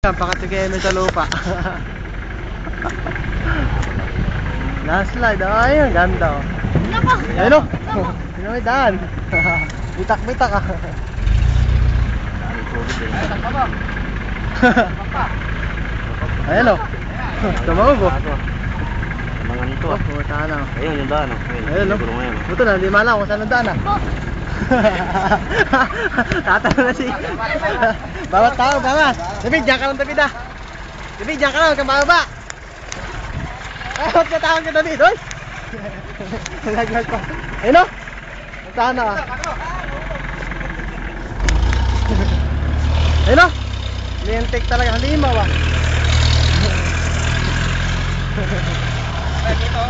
Pakatugeme sa lupa. Landslide, ay ang ganda oh. Ayun oh. Sino may daan? Bitak-bitak ah. Ayan oh. Tumawag oh. Mga nito ah. Pumuntahan ah. Ayun yung daan ah. Ayun oh. Buto na, hindi malaw kung saan ang daan ah. Tatanong na si bawat tao, bawas. David, diyan ka lang David ah. David, diyan ka lang, huwag kang bababa. Huwag katawag ka David, oy. Laglag pa. Ayun o. Puntahan na ah. Ayun o. Lintik talaga, halimaw ah. Dito.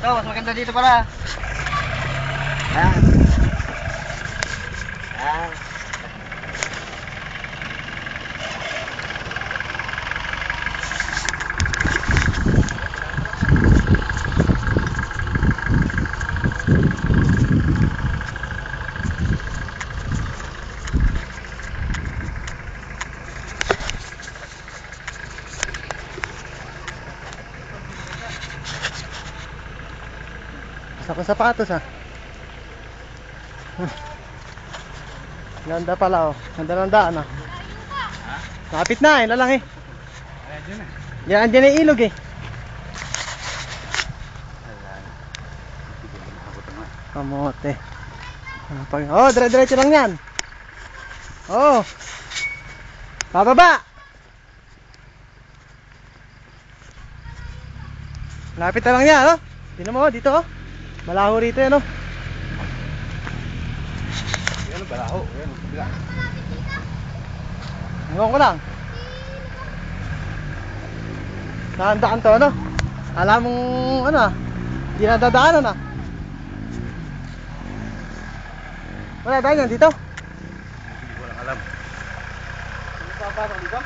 Ito, mas maganda dito pala. Ayan. Ayan. Sa sapatos ah. Ganda pala oh. Ganda ng daan ah. Kapit na eh, lalang eh. Diyan na yung ilog eh. Kamote. Oh, dire-diretso lang yan. Oh. Bababa. Lapit na lang yan oh. Tingnan mo dito oh. Malaho rito yan oh. Yan ang balaho. Yan ang kabila. Hanggang ko lang. Nahandaan to ano? Alam mong ano ah. Hindi na dadaanan ah. Wala daan yan dito? Hindi ko lang alam. Hindi pa parang dito?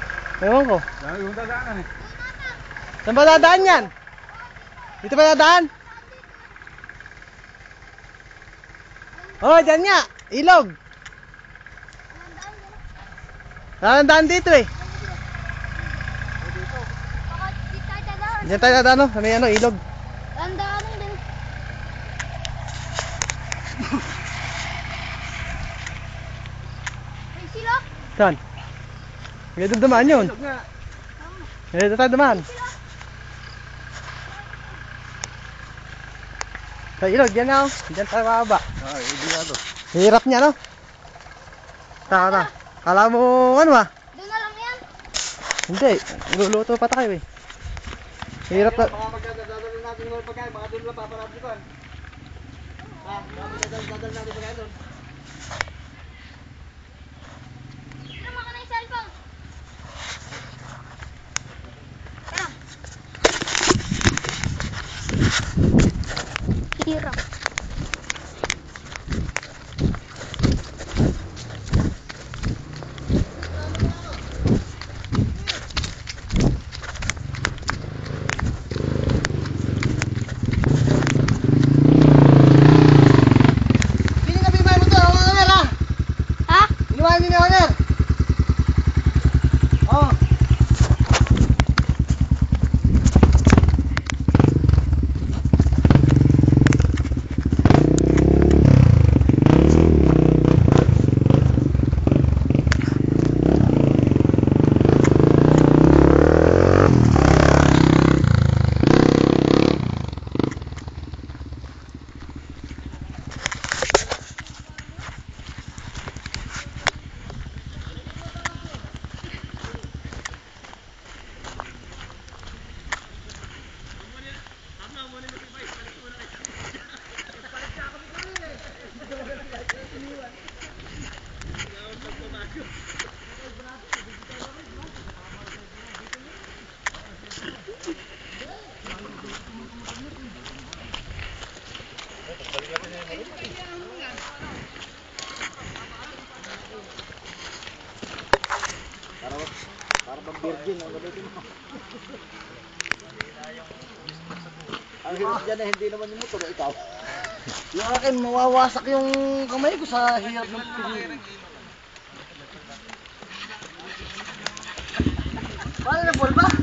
Ewan ko. Dahil yung dadaanan eh. Saan ba dadaan yan? Dito ba dadaan? Oh, dyan nga. Ilog. Daan dito eh. Diyan tayo dadaan oh. May ano, ilog. Dandaan din. Ay, sila? Saan? Dito dumaan yun. Dito tayo dumaan. Sa ilog, dyan na oh. Dyan tayo bababa. Ah, hindi na to. Hirap niya no? Taka. Kala mo ano ba? Doon na lang yan. Hindi, luluto pa tayo eh. Hirap na. Baka magdadala natin ng pagkain, baka doon lang paparapikuan. Dadal natin pagkain doon. Tama ka na yung cellphone. Tara. Hirap. Ha? Inuwain niyo ni Honor. Oh. Para bang virgin ang gamitin mo. Ang hirap dyan na hindi naman yung motor, ikaw. Yung akin, mawawasak yung kamay ko sa hirap ng pili. Paano na, Paul ba?